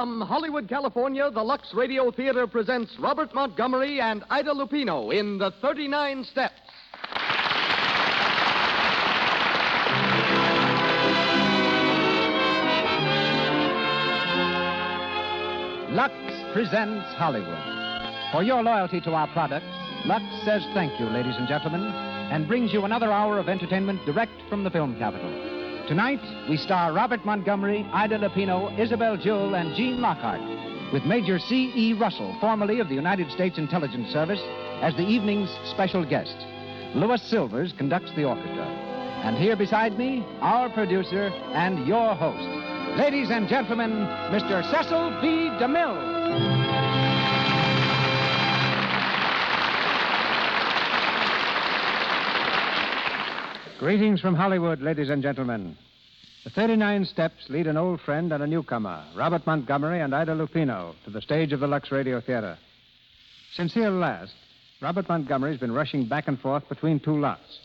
From Hollywood, California, the Lux Radio Theater presents Robert Montgomery and Ida Lupino in The 39 Steps. Lux presents Hollywood. For your loyalty to our products, Lux says thank you, ladies and gentlemen, and brings you another hour of entertainment direct from the film capital. Tonight, we star Robert Montgomery, Ida Lupino, Isabel Jewell, and Gene Lockhart, with Major C.E. Russell, formerly of the United States Intelligence Service, as the evening's special guest. Louis Silvers conducts the orchestra. And here beside me, our producer and your host. Ladies and gentlemen, Mr. Cecil B. DeMille. Greetings from Hollywood, ladies and gentlemen. The 39 Steps lead an old friend and a newcomer, Robert Montgomery and Ida Lupino, to the stage of the Lux Radio Theater. Since here last, Robert Montgomery's been rushing back and forth between two lots.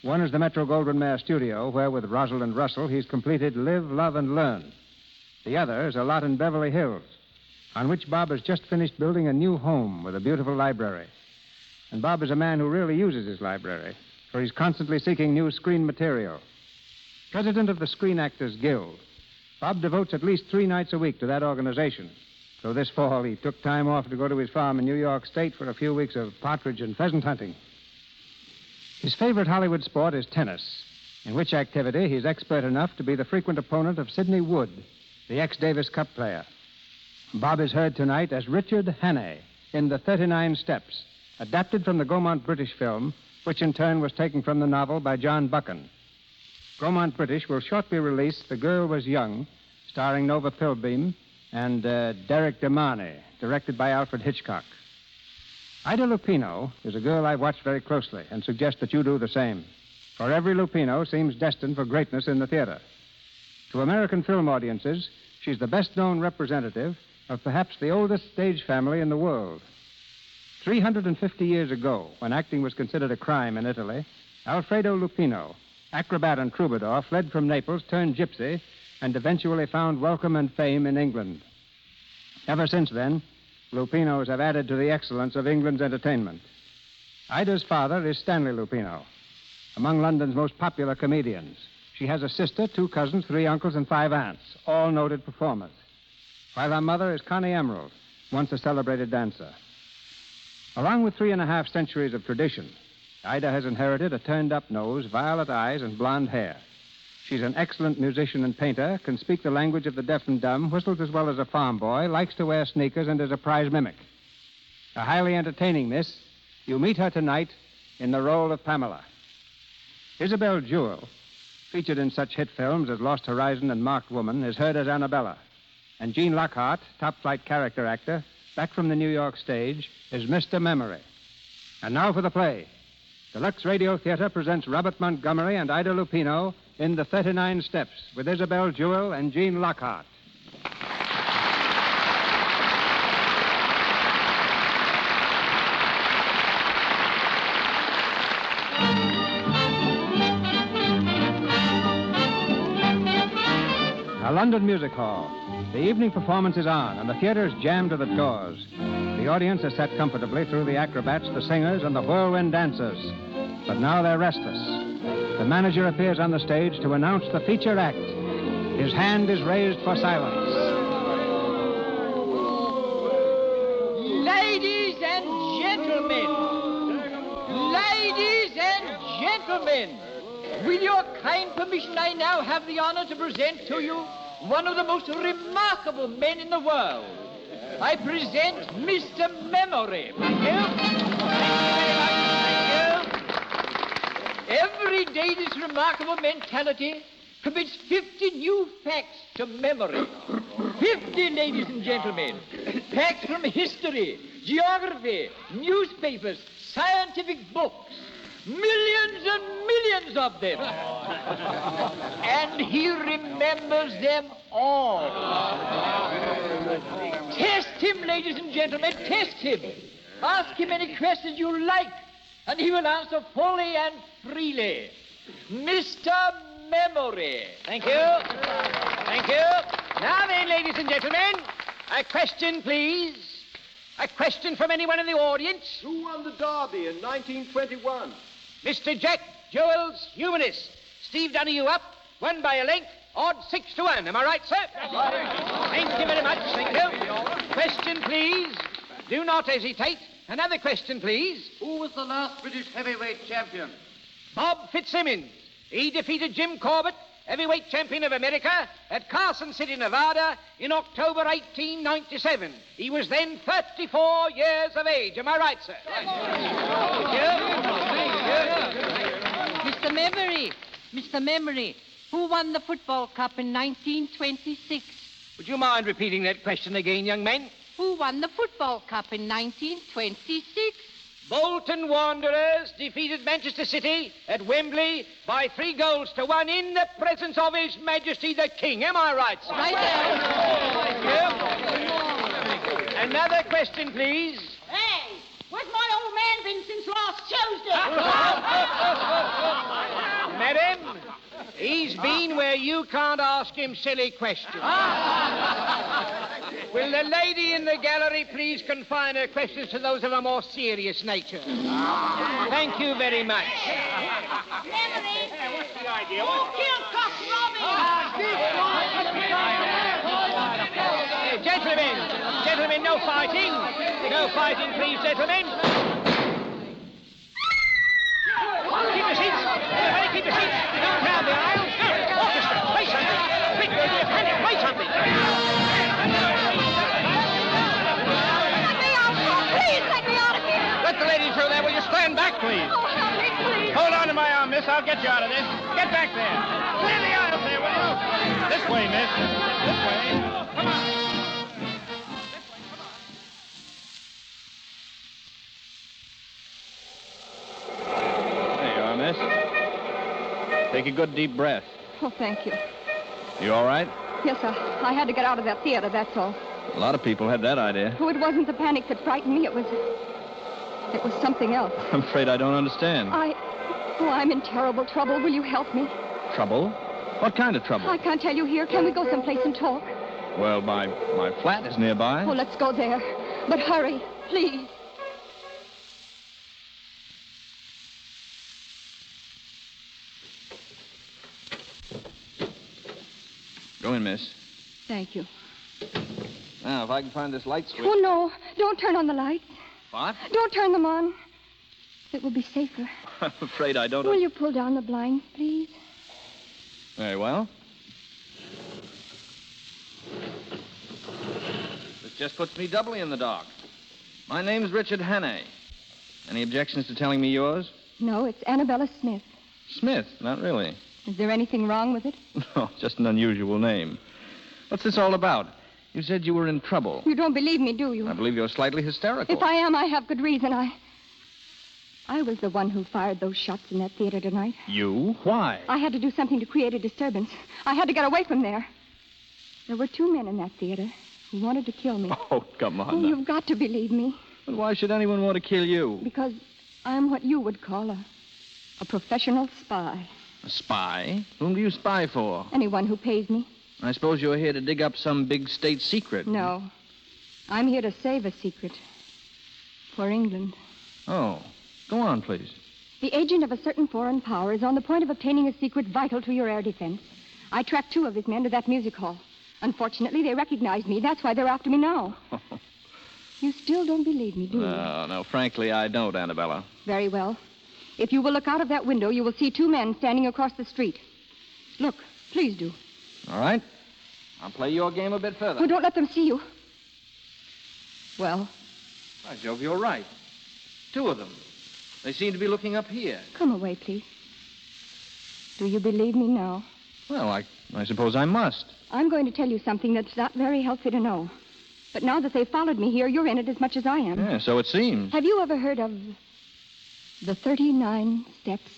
One is the Metro-Goldwyn-Mayer studio, where with Rosalind Russell he's completed Live, Love, and Learn. The other is a lot in Beverly Hills, on which Bob has just finished building a new home with a beautiful library. And Bob is a man who really uses his library, for he's constantly seeking new screen material. President of the Screen Actors Guild, Bob devotes at least 3 nights a week to that organization. So this fall, he took time off to go to his farm in New York State for a few weeks of partridge and pheasant hunting. His favorite Hollywood sport is tennis, in which activity he's expert enough to be the frequent opponent of Sidney Wood, the ex-Davis Cup player. Bob is heard tonight as Richard Hannay in The 39 Steps, adapted from the Gaumont British film, which in turn was taken from the novel by John Buchan. Gaumont British will shortly release The Girl Was Young, starring Nova Pilbeam, and Derek DeMarney, directed by Alfred Hitchcock. Ida Lupino is a girl I've watched very closely and suggest that you do the same. For every Lupino seems destined for greatness in the theater. To American film audiences, she's the best-known representative of perhaps the oldest stage family in the world. 350 years ago, when acting was considered a crime in Italy, Alfredo Lupino, acrobat and troubadour, fled from Naples, turned gypsy, and eventually found welcome and fame in England. Ever since then, Lupinos have added to the excellence of England's entertainment. Ida's father is Stanley Lupino, among London's most popular comedians. She has a sister, 2 cousins, 3 uncles, and 5 aunts, all noted performers. While her mother is Connie Emerald, once a celebrated dancer. Along with 3.5 centuries of tradition, Ida has inherited a turned-up nose, violet eyes, and blonde hair. She's an excellent musician and painter, can speak the language of the deaf and dumb, whistles as well as a farm boy, likes to wear sneakers, and is a prize mimic. A highly entertaining miss, you meet her tonight in the role of Pamela. Isabel Jewell, featured in such hit films as Lost Horizon and Marked Woman, is heard as Annabella. And Gene Lockhart, top-flight character actor, back from the New York stage, is Mr. Memory. And now for the play. The Lux Radio Theater presents Robert Montgomery and Ida Lupino in The 39 Steps with Isabel Jewell and Gene Lockhart. A London music hall. The evening performance is on, and the theater is jammed to the doors. The audience is sat comfortably through the acrobats, the singers, and the whirlwind dancers. But now they're restless. The manager appears on the stage to announce the feature act. His hand is raised for silence. Ladies and gentlemen, with your kind permission, I now have the honor to present to you one of the most remarkable men in the world. I present Mr. Memory. Thank you. Every day this remarkable mentality commits 50 new facts to memory. 50, ladies and gentlemen. Facts from history, geography, newspapers, scientific books. Millions and millions of them. And he remembers them all. Test him, ladies and gentlemen, test him. Ask him any questions you like, and he will answer fully and freely. Mr. Memory. Thank you. Thank you. Now then, ladies and gentlemen, A question, please. A question from anyone in the audience. Who won the Derby in 1921? Mr. Jack Joels, humanist. Steve Donahue up, won by a length, odd 6-1. Am I right, sir? Right. Thank you very much, thank you. Question, please. Do not hesitate. Another question, please. Who was the last British heavyweight champion? Bob Fitzsimmons. He defeated Jim Corbett, heavyweight champion of America, at Carson City, Nevada, in October 1897. He was then 34 years of age. Am I right, sir? Mr. Memory, Mr. Memory, who won the football cup in 1926? Would you mind repeating that question again, young man? Who won the football cup in 1926? Bolton Wanderers defeated Manchester City at Wembley by 3-1 in the presence of His Majesty the King. Am I right, sir? Right there. Thank you. Another question, please. Hey, where's my old man been since last Tuesday? Madam, he's been where you can't ask him silly questions. Will the lady in the gallery please confine her questions to those of a more serious nature? Thank you very much. Memory. What's the idea? Who killed Cock Robin? Gentlemen, no fighting. No fighting, please, gentlemen. Keep your seats. Everybody keep your seats. Don't crowd the aisle. Orchestra, play something. Quick, Panic, play something. Please let me out of here. Let the lady through there. Will you stand back, please? Oh, help me, please. Hold on to my arm, miss. I'll get you out of this. Get back there. Clear the aisle there, will you? This way, miss. This way. Come on. There you are, miss. Take a good deep breath. Oh, thank you. You all right? Yes, sir. I had to get out of that theater, that's all. A lot of people had that idea. Oh, it wasn't the panic that frightened me. It was something else. I'm afraid I don't understand. I'm in terrible trouble. Will you help me? Trouble? What kind of trouble? I can't tell you here. Can we go someplace and talk? Well, my flat is nearby. Oh, let's go there. But hurry, please. Go in, miss. Thank you. Now, if I can find this light switch. Oh, no. Don't turn on the lights. What? Don't turn them on. It will be safer. I'm afraid I don't... Will you pull down the blinds, please? Very well. This just puts me doubly in the dark. My name's Richard Hannay. Any objections to telling me yours? No, it's Annabella Smith. Smith, not really. Is there anything wrong with it? No, just an unusual name. What's this all about? You said you were in trouble. You don't believe me, do you? I believe you're slightly hysterical. If I am, I have good reason. I was the one who fired those shots in that theater tonight. You? Why? I had to do something to create a disturbance. I had to get away from there. There were 2 men in that theater who wanted to kill me. Oh, come on. Oh, now. you've got to believe me. But why should anyone want to kill you? Because I'm what you would call a professional spy. A spy? Whom do you spy for? Anyone who pays me. I suppose you're here to dig up some big state secret. No. I'm here to save a secret. For England. Oh. Go on, please. The agent of a certain foreign power is on the point of obtaining a secret vital to your air defense. I tracked 2 of his men to that music hall. Unfortunately, they recognized me. That's why they're after me now. You still don't believe me, do you? No, frankly, I don't, Annabella. Very well. If you will look out of that window, you will see 2 men standing across the street. Look, please do. All right. I'll play your game a bit further. Oh, don't let them see you. Well, By Jove, you're right. 2 of them. They seem to be looking up here. come away, please. Do you believe me now? Well, I suppose I must. I'm going to tell you something that's not very healthy to know. But now that they've followed me here, you're in it as much as I am. Yeah, so it seems. Have you ever heard of the 39 steps?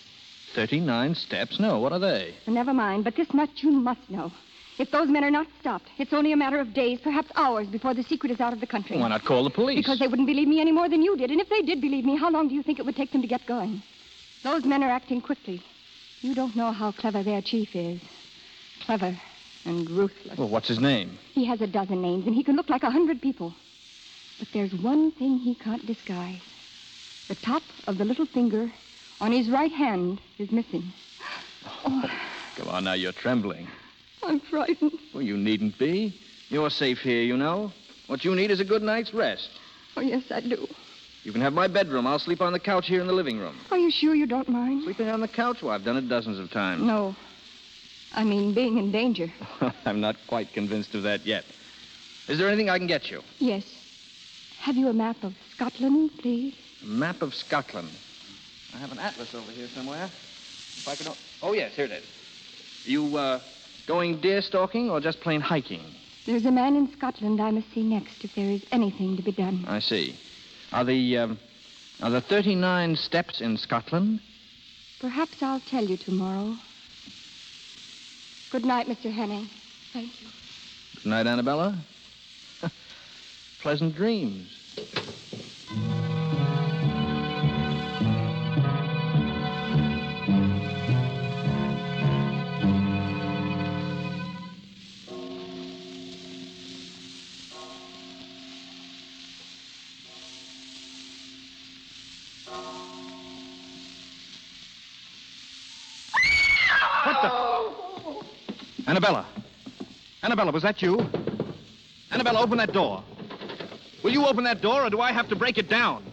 39 steps? No, what are they? Never mind, but this much you must know. If those men are not stopped, it's only a matter of days, perhaps hours, before the secret is out of the country. Why not call the police? Because they wouldn't believe me any more than you did. And if they did believe me, how long do you think it would take them to get going? Those men are acting quickly. You don't know how clever their chief is. Clever and ruthless. Well, what's his name? He has a dozen names, and he can look like 100 people. But there's one thing he can't disguise. The top of the little finger on his right hand is missing. Oh, Come on now, you're trembling. I'm frightened. Well, you needn't be. You're safe here, you know. What you need is a good night's rest. Oh, yes, I do. You can have my bedroom. I'll sleep on the couch here in the living room. Are you sure you don't mind? Sleeping on the couch? Well, I've done it dozens of times. No. I mean, being in danger. I'm not quite convinced of that yet. Is there anything I can get you? Yes. Have you a map of Scotland, please? A map of Scotland. I have an atlas over here somewhere. If I could... Oh, yes, here it is. You, going deer stalking or just plain hiking? There's a man in Scotland I must see next if there is anything to be done. I see. Are the 39 steps in Scotland? Perhaps I'll tell you tomorrow. Good night, Mr. Henning. Thank you. Good night, Annabella. Pleasant dreams. Annabella. Annabella, was that you? Annabella, open that door. Will you open that door, or do I have to break it down?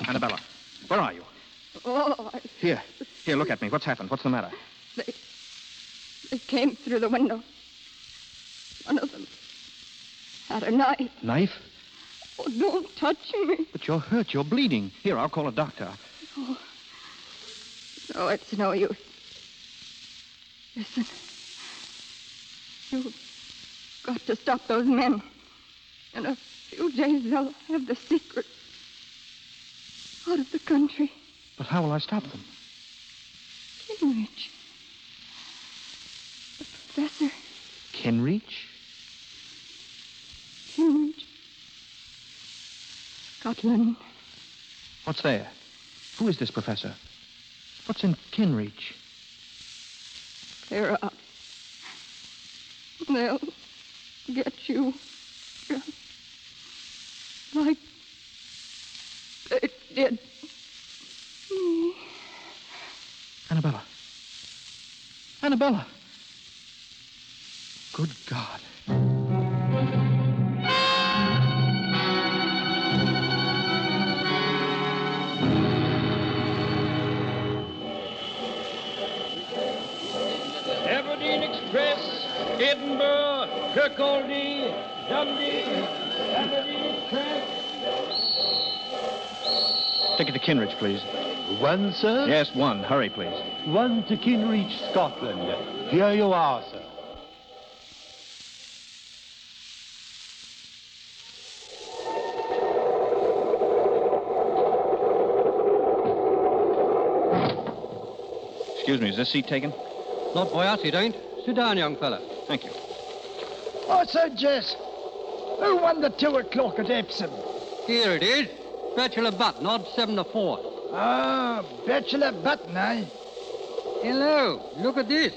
Annabella, where are you? Oh, Here, look at me. What's happened? What's the matter? They came through the window. One of them had a knife. Knife? Oh, don't touch me. But you're hurt. You're bleeding. Here, I'll call a doctor. Oh, no, it's no use. Listen. You've got to stop those men. In a few days, they'll have the secret out of the country. But how will I stop them? Kinrich. The professor. Kinreach? Kinrich. Scotland. What's there? Who is this professor? What's in Kinreach? They're up. They'll get you. Like they did me. Annabella. Annabella. Good God. Aberdeen Express, Edinburgh, Kirkcaldy, Dundee, Aberdeen Express. Take it to Kinreach, please. One, sir? Yes, one. Hurry, please. One to Kinreach, Scotland. Here you are, sir. Excuse me, is this seat taken? Not by us, it ain't. Sit down, young fella. Thank you. I said, Jess, who won the 2 o'clock at Epsom? Here it is. Bachelor Button, odd 7 to 4. Ah, Bachelor Button, eh? Hello, look at this.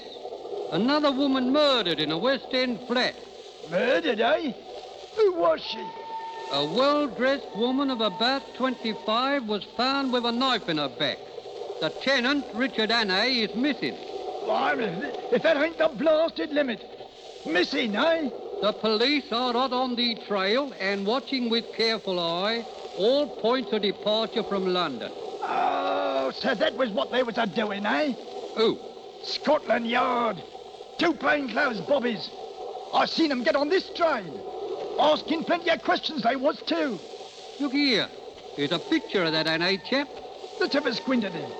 Another woman murdered in a West End flat. Murdered, eh? Who was she? A well-dressed woman of about 25 was found with a knife in her back. The tenant, Richard Hannay, is missing. Blimey, if that ain't the blasted limit. Missing, eh? The police are hot on the trail and watching with careful eye all points of departure from London. Oh, so that was what they was a-doing, eh? Who? Scotland Yard. 2 plainclothes bobbies. I seen them get on this train. Asking plenty of questions they was, too. Look here. Here's a picture of that Hannay chap. Let's have a squint at him.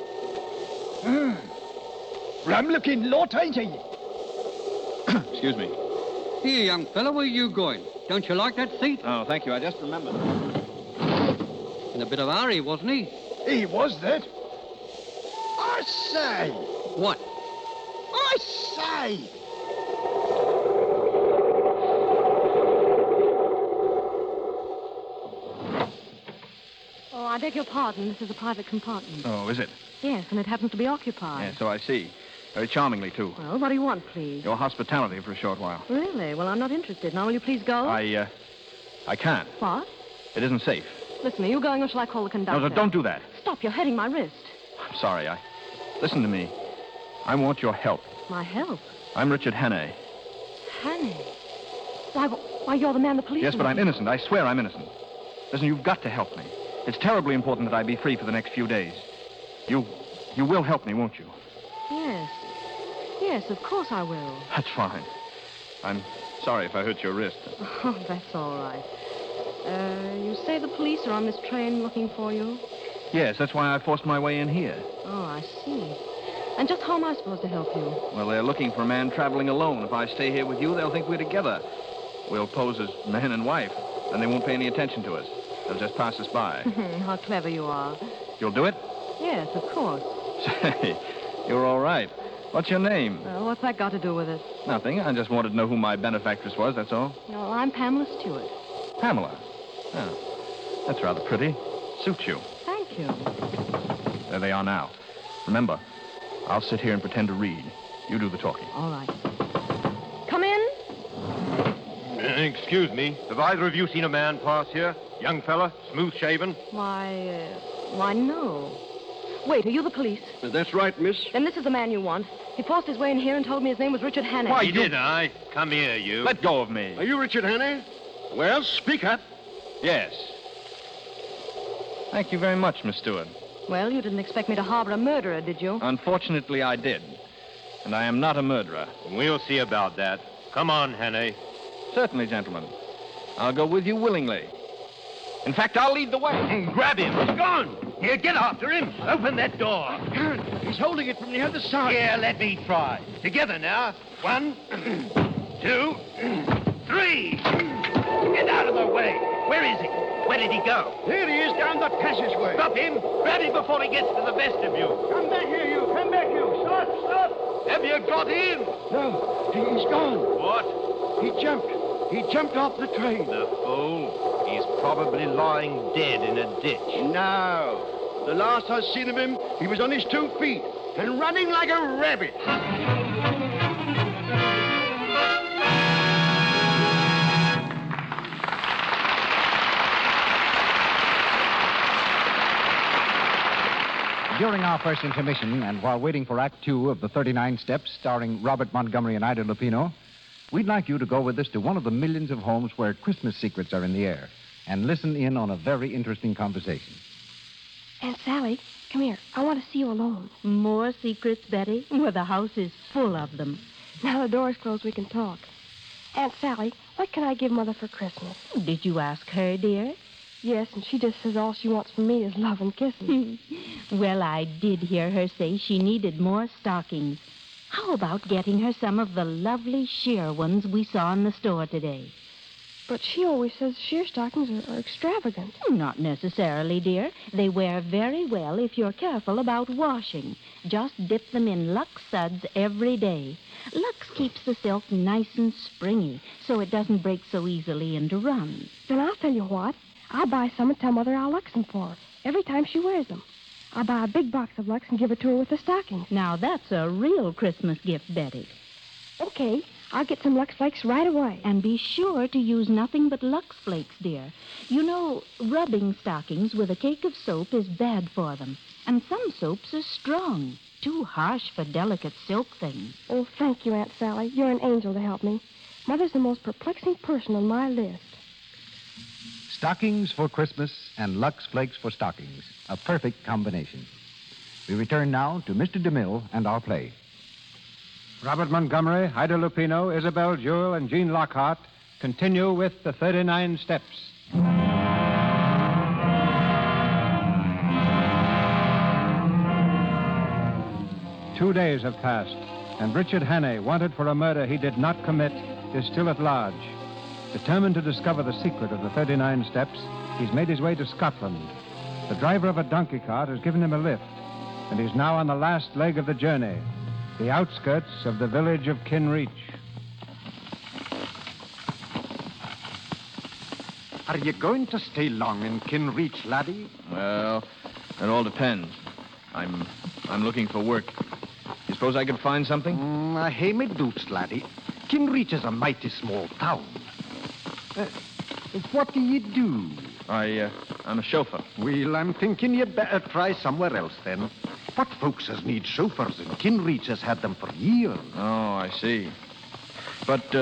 Rum-looking lot, ain't he? Excuse me. Here, young fella, where you going? Don't you like that seat? Oh, thank you. I just remembered. In a bit of a hurry, wasn't he? He was that. I say. What? I say. Oh, I beg your pardon. This is a private compartment. Oh, is it? Yes, and it happens to be occupied. Yeah, so I see. Very charmingly, too. Well, what do you want, please? Your hospitality for a short while. Really? Well, I'm not interested. Now, will you please go? I can't. What? It isn't safe. Listen, are you going or shall I call the conductor? No, don't do that. Stop, you're hitting my wrist. I'm sorry. Listen to me. I want your help. My help? I'm Richard Hannay. Hannay? Why, you're the man the police... Yes, but I'm innocent. I swear I'm innocent. Listen, you've got to help me. It's terribly important that I be free for the next few days. You will help me, won't you? Yes. Yes, of course I will. That's fine. I'm sorry if I hurt your wrist. Oh, that's all right. You say the police are on this train looking for you? Yes, that's why I forced my way in here. Oh, I see. And just how am I supposed to help you? Well, they're looking for a man traveling alone. If I stay here with you, they'll think we're together. We'll pose as man and wife, and they won't pay any attention to us. They'll just pass us by. How clever you are. You'll do it? Yes, of course. Say, you're all right. What's your name? What's that got to do with it? Nothing. I just wanted to know who my benefactress was, that's all. No, I'm Pamela Stewart. Pamela? Oh, that's rather pretty. Suits you. Thank you. There they are now. Remember, I'll sit here and pretend to read. You do the talking. All right. Come in. Excuse me. Have either of you seen a man pass here? Young fella, smooth-shaven? Why, no. Wait, are you the police? That's right, miss. Then this is the man you want. He forced his way in here and told me his name was Richard Hannay. Why, did I? Come here, you. Let go of me. Are you Richard Hannay? Well, speak up. Yes. Thank you very much, Miss Stewart. Well, you didn't expect me to harbor a murderer, did you? Unfortunately, I did. And I am not a murderer. We'll see about that. Come on, Hannay. Certainly, gentlemen. I'll go with you willingly. In fact, I'll lead the way. Grab him. He's gone. Here, get after him. Open that door. Can't. He's holding it from the other side. Here, let me try. Together now. 1, 2, 3. Get out of the way. Where is he? Where did he go? There he is down the passageway. Stop him. Grab him before he gets to the vestibule. Come back here, you. Come back, you. Stop. Have you got him? No, he's gone. What? He jumped off the train. The fool. He's probably lying dead in a ditch. No. The last I seen of him, he was on his 2 feet and running like a rabbit. During our first intermission, and while waiting for Act 2 of the 39 Steps, starring Robert Montgomery and Ida Lupino, we'd like you to go with us to one of the millions of homes where Christmas secrets are in the air and listen in on a very interesting conversation. Aunt Sally, come here. I want to see you alone. More secrets, Betty? Well, the house is full of them. Now the door's closed, we can talk. Aunt Sally, what can I give Mother for Christmas? Did you ask her, dear? Yes, and she just says all she wants from me is love and kisses. Well, I did hear her say she needed more stockings. How about getting her some of the lovely sheer ones we saw in the store today? But she always says sheer stockings are extravagant. Not necessarily, dear. They wear very well if you're careful about washing. Just dip them in Lux suds every day. Lux keeps the silk nice and springy, so it doesn't break so easily into runs. Then I'll tell you what. I'll buy some and tell Mother I'll Lux them for her every time she wears them. I'll buy a big box of Lux and give it to her with the stockings. Now, that's a real Christmas gift, Betty. Okay, I'll get some Lux Flakes right away. And be sure to use nothing but Lux Flakes, dear. You know, rubbing stockings with a cake of soap is bad for them. And some soaps are strong, too harsh for delicate silk things. Oh, thank you, Aunt Sally. You're an angel to help me. Mother's the most perplexing person on my list. Stockings for Christmas and Lux Flakes for stockings. A perfect combination. We return now to Mr. DeMille and our play. Robert Montgomery, Ida Lupino, Isabel Jewell, and Jean Lockhart continue with the 39 Steps. 2 days have passed, and Richard Hannay, wanted for a murder he did not commit, is still at large. Determined to discover the secret of the 39 Steps, he's made his way to Scotland. The driver of a donkey cart has given him a lift, and he's now on the last leg of the journey, the outskirts of the village of Kinreach. Are you going to stay long in Kinreach, laddie? Well, it all depends. I'm looking for work. Is suppose I could find something? I hae me doubts, laddie. Kinreach is a mighty small town. What do you do? I'm a chauffeur. Well, I'm thinking you'd better try somewhere else, then. What folks as need chauffeurs, and Kinreach has had them for years. Oh, I see. But,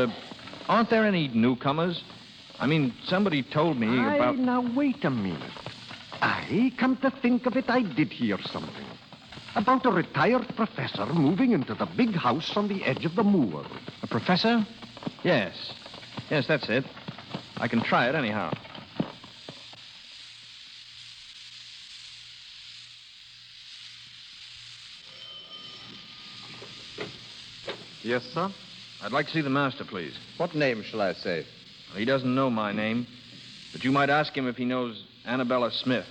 aren't there any newcomers? I mean, somebody told me about... Now, wait a minute. Come to think of it, I did hear something. About a retired professor moving into the big house on the edge of the moor. A professor? Yes. Yes, that's it. I can try it anyhow. Yes, sir? I'd like to see the master, please. What name shall I say? He doesn't know my name, but you might ask him if he knows Annabella Smith.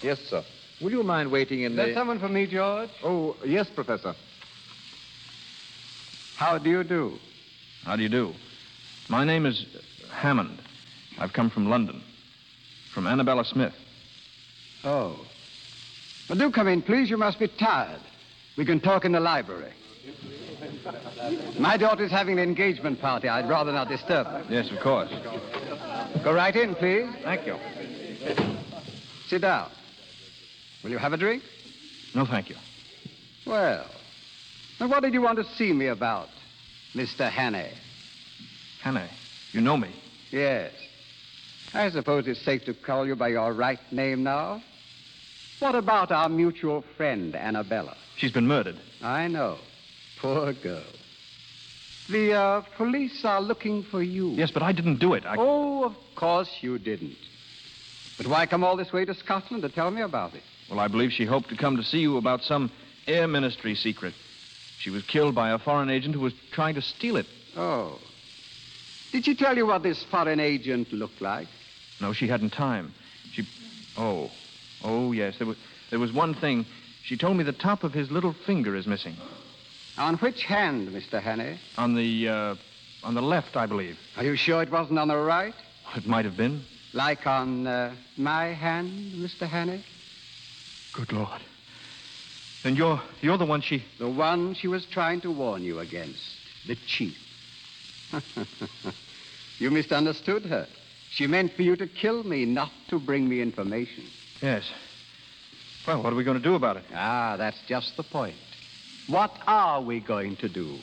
Yes, sir. Will you mind waiting in Is the... there someone for me, George? Oh, yes, Professor. How do you do? How do you do? My name is Hammond. I've come from London. From Annabella Smith. Oh. Well, do come in, please. You must be tired. We can talk in the library. My daughter's having an engagement party. I'd rather not disturb her. Yes, of course. Go right in, please. Thank you. Sit down. Will you have a drink? No, thank you. Well, now what did you want to see me about, Mr. Hannay? Hannay, you know me. Yes. I suppose it's safe to call you by your right name now. What about our mutual friend, Annabella? She's been murdered. I know. Poor girl. The police are looking for you. Yes, but I didn't do it. Oh, of course you didn't. But why come all this way to Scotland to tell me about it? Well, I believe she hoped to come to see you about some air ministry secret. She was killed by a foreign agent who was trying to steal it. Oh. Did she tell you what this foreign agent looked like? No, she hadn't time. Oh, yes. There was one thing. She told me the top of his little finger is missing. On which hand, Mr. Hannay? On the left, I believe. Are you sure it wasn't on the right? It might have been. Like on my hand, Mr. Hannay? Good Lord. Then you're the one she... The one she was trying to warn you against. The chief. You misunderstood her. She meant for you to kill me, not to bring me information. Yes. Well, what are we going to do about it? Ah, that's just the point. What are we going to do?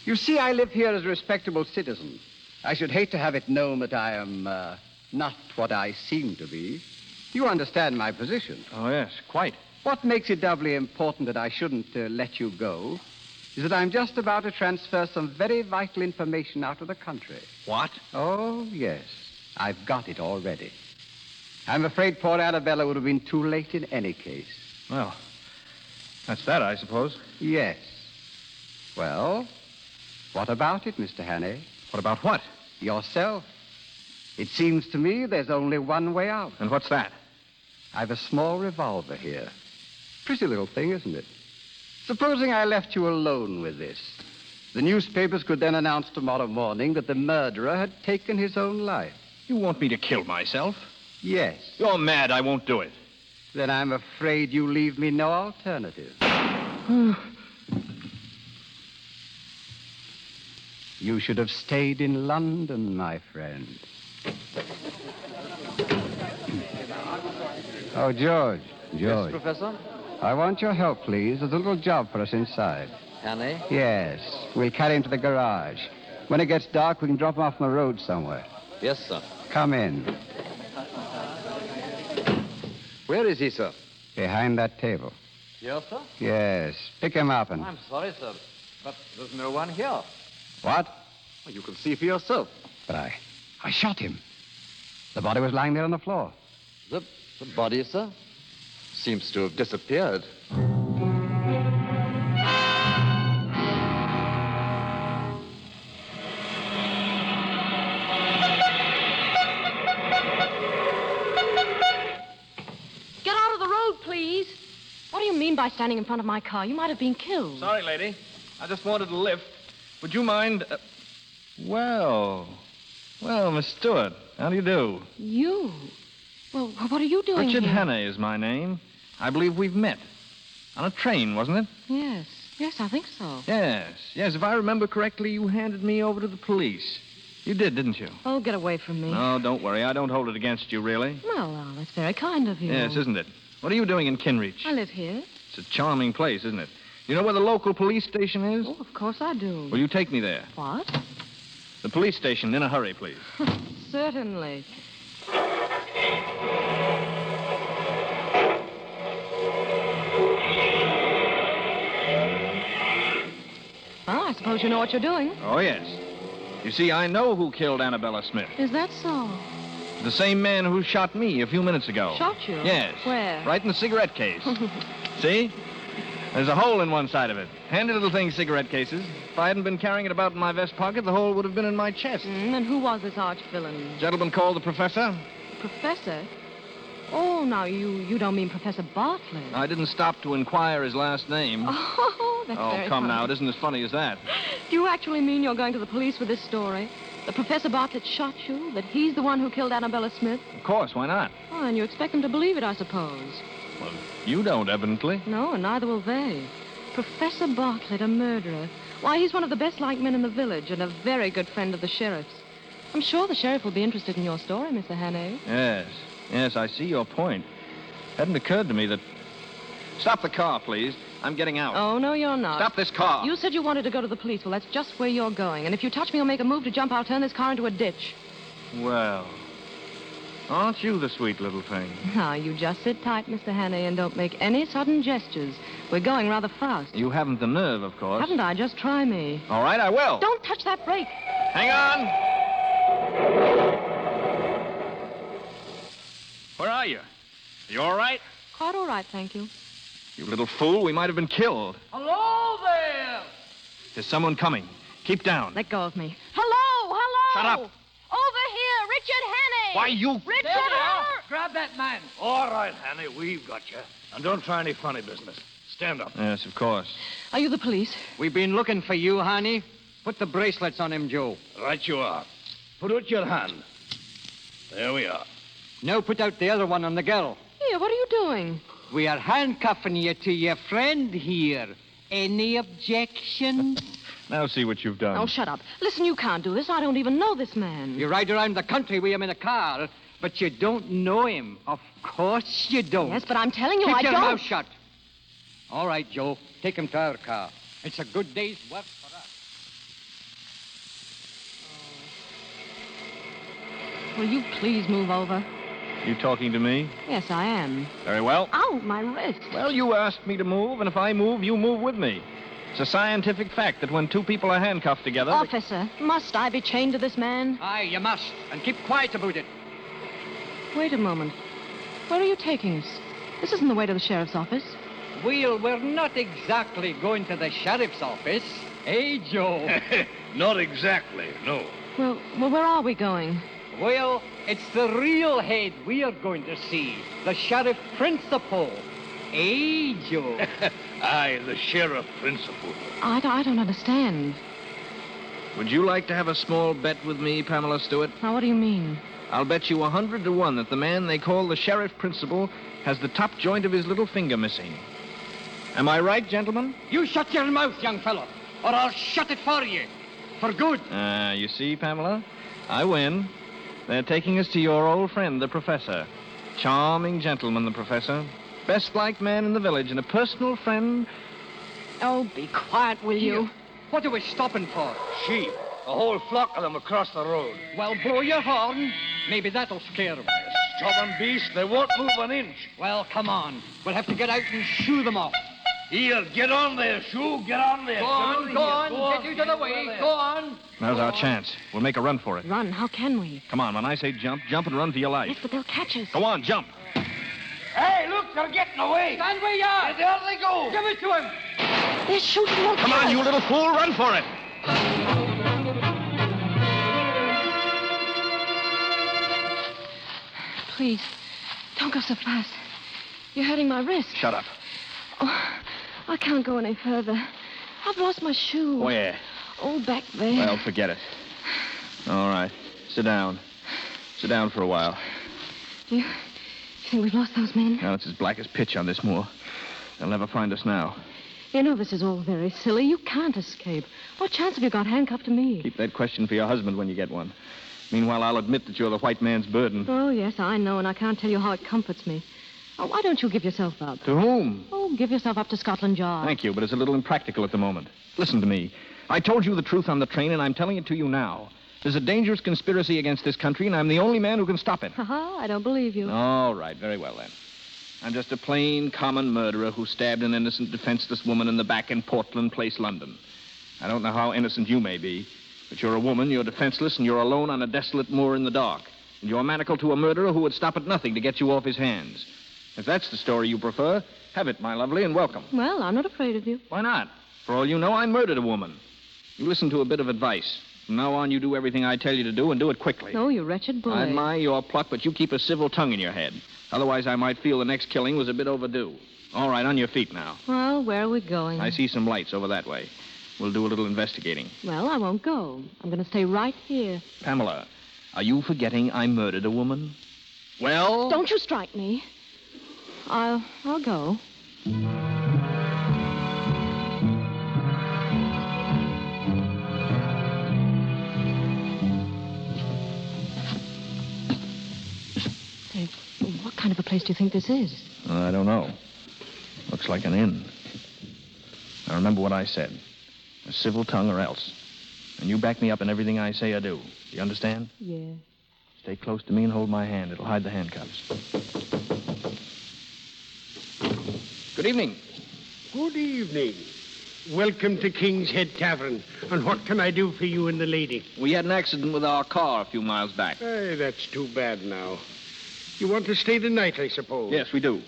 You see, I live here as a respectable citizen. I should hate to have it known that I am not what I seem to be. You understand my position. Oh, yes, quite. What makes it doubly important that I shouldn't let you go is that I'm just about to transfer some very vital information out of the country. What? Oh, yes. I've got it already. I'm afraid poor Annabella would have been too late in any case. Well, that's that, I suppose. Yes. Well, what about it, Mr. Hannay? What about what? Yourself. It seems to me there's only one way out. And what's that? I've a small revolver here. Pretty little thing, isn't it? Supposing I left you alone with this. The newspapers could then announce tomorrow morning that the murderer had taken his own life. You want me to kill myself? Yes. You're mad. I won't do it. Then I'm afraid you leave me no alternative. You should have stayed in London, my friend. Oh, George. Yes, Professor? I want your help, please. There's a little job for us inside. Hannay? Yes. We'll carry him to the garage. When it gets dark, we can drop him off on the road somewhere. Yes, sir. Come in. Where is he, sir? Behind that table. Yes, sir? Yes. Pick him up and... I'm sorry, sir, but there's no one here. What? Well, you can see for yourself. But I shot him. The body was lying there on the floor. The body, sir? Seems to have disappeared. Get out of the road, please. What do you mean by standing in front of my car? You might have been killed. Sorry, lady. I just wanted a lift. Would you mind... Well, Miss Stewart, how do you do? You? Well, what are you doing Richard here? Hannay is my name. I believe we've met. On a train, wasn't it? Yes. Yes, I think so. Yes. If I remember correctly, you handed me over to the police. You did, didn't you? Oh, get away from me. No, don't worry. I don't hold it against you, really. Well, that's very kind of you. Yes, isn't it? What are you doing in Kinreach? I live here. It's a charming place, isn't it? You know where the local police station is? Oh, of course I do. Will you take me there? What? The police station, in a hurry, please. Certainly. Well, I suppose you know what you're doing. Oh, yes. You see, I know who killed Annabella Smith. Is that so? The same man who shot me a few minutes ago. Shot you? Yes. Where? Right in the cigarette case. See? There's a hole in one side of it. Handy little thing, cigarette cases. If I hadn't been carrying it about in my vest pocket, the hole would have been in my chest. And who was this arch-villain? Gentleman called the professor. Professor? Oh, now, you don't mean Professor Bartlett. I didn't stop to inquire his last name. Oh, that's very come funny. now. It isn't as funny as that. Do you actually mean you're going to the police with this story? That Professor Bartlett shot you? That he's the one who killed Annabella Smith? Of course, why not? Oh, and you expect them to believe it, I suppose. Well, you don't, evidently. No, and neither will they. Professor Bartlett, a murderer. Why, he's one of the best-liked men in the village and a very good friend of the sheriff's. I'm sure the sheriff will be interested in your story, Mr. Hannay. Yes, I see your point. Hadn't occurred to me that... Stop the car, please. I'm getting out. Oh, no, you're not. Stop this car. You said you wanted to go to the police. Well, that's just where you're going. And if you touch me or make a move to jump, I'll turn this car into a ditch. Well, aren't you the sweet little thing? Now, you just sit tight, Mr. Hannay, and don't make any sudden gestures. We're going rather fast. You haven't the nerve, of course. Haven't I? Just try me. All right, I will. Don't touch that brake. Hang on. Where are you? You all right? Quite all right, thank you. You little fool, we might have been killed. Hello there! There's someone coming. Keep down. Let go of me. Hello! Shut up. Over here, Richard Hannay! Why, you... Richard! There they are. Grab that man. All right, Hannay, we've got you. And don't try any funny business. Stand up. Yes, of course. Are you the police? We've been looking for you, honey. Put the bracelets on him, Joe. Right you are. Put out your hand. There we are. Now put out the other one on the girl. Here, what are you doing? We are handcuffing you to your friend here. Any objections? Now see what you've done. Oh, shut up. Listen, you can't do this. I don't even know this man. You ride around the country with him in a car, but you don't know him. Of course you don't. Yes, but I'm telling you, Keep I your don't. mouth shut. All right, Joe. Take him to our car. It's a good day's work for us. Will you please move over? You talking to me? Yes, I am. Very well. Ow, my wrist. Well, you asked me to move, and if I move, you move with me. It's a scientific fact that when two people are handcuffed together... Officer, must I be chained to this man? Aye, you must. And keep quiet about it. Wait a moment. Where are you taking us? This isn't the way to the sheriff's office. Well, we're not exactly going to the sheriff's office. Eh, Joe? Not exactly, no. Well, where are we going? Well, it's the real head we are going to see. The sheriff principal. Eh, Joe? Aye, the sheriff principal. I don't understand. Would you like to have a small bet with me, Pamela Stewart? Now, what do you mean? I'll bet you 100 to 1 that the man they call the sheriff principal has the top joint of his little finger missing. Am I right, gentlemen? You shut your mouth, young fellow, or I'll shut it for you. For good. You see, Pamela? I win. They're taking us to your old friend, the professor. Charming gentleman, the professor. Best-liked man in the village and a personal friend. Oh, be quiet, will you? What are we stopping for? Sheep. A whole flock of them across the road. Well, blow your horn. Maybe that'll scare them. Stubborn beast, they won't move an inch. Well, come on. We'll have to get out and shoo them off. Here, get on there, Shoo. Get on there. Go on. Get you to the way. Go on. Now's our chance. We'll make a run for it. Run? How can we? Come on, when I say jump, jump and run for your life. Yes, but they'll catch us. Go on, jump. Hey, look, they're getting away. Stand where you are. There they go. Give it to him. They're shooting. They'll Come kill on, us. you little fool, run for it. Please, don't go so fast. You're hurting my wrist. Shut up. Oh, I can't go any further. I've lost my shoe. Where? Oh, back there. Well, forget it. All right. Sit down. Sit down for a while. You think we've lost those men? Now it's as black as pitch on this moor. They'll never find us now. You know, this is all very silly. You can't escape. What chance have you got handcuffed to me? Keep that question for your husband when you get one. Meanwhile, I'll admit that you're the white man's burden. Oh, yes, I know, and I can't tell you how it comforts me. Oh, why don't you give yourself up? To whom? Oh, give yourself up to Scotland Yard. Thank you, but it's a little impractical at the moment. Listen to me. I told you the truth on the train, and I'm telling it to you now. There's a dangerous conspiracy against this country, and I'm the only man who can stop it. Ha-ha, I don't believe you. All right, very well, then. I'm just a plain, common murderer who stabbed an innocent, defenseless woman in the back in Portland Place, London. I don't know how innocent you may be, but you're a woman, you're defenseless, and you're alone on a desolate moor in the dark. And you're manacled to a murderer who would stop at nothing to get you off his hands. If that's the story you prefer, have it, my lovely, and welcome. Well, I'm not afraid of you. Why not? For all you know, I murdered a woman. You listen to a bit of advice. From now on, you do everything I tell you to do, and do it quickly. Oh, you wretched boy. I admire your pluck, but you keep a civil tongue in your head. Otherwise, I might feel the next killing was a bit overdue. All right, on your feet now. Well, where are we going? I see some lights over that way. We'll do a little investigating. Well, I won't go. I'm going to stay right here. Pamela, are you forgetting I murdered a woman? Well? Don't you strike me. I'll go. Hey, what kind of a place do you think this is? I don't know. Looks like an inn. Now, remember what I said. A civil tongue or else. And you back me up in everything I say or do. Do you understand? Yeah. Stay close to me and hold my hand. It'll hide the handcuffs. Good evening. Good evening. Welcome to King's Head Tavern. And what can I do for you and the lady? We had an accident with our car a few miles back. Hey, that's too bad now. You want to stay the night, I suppose? Yes, we do.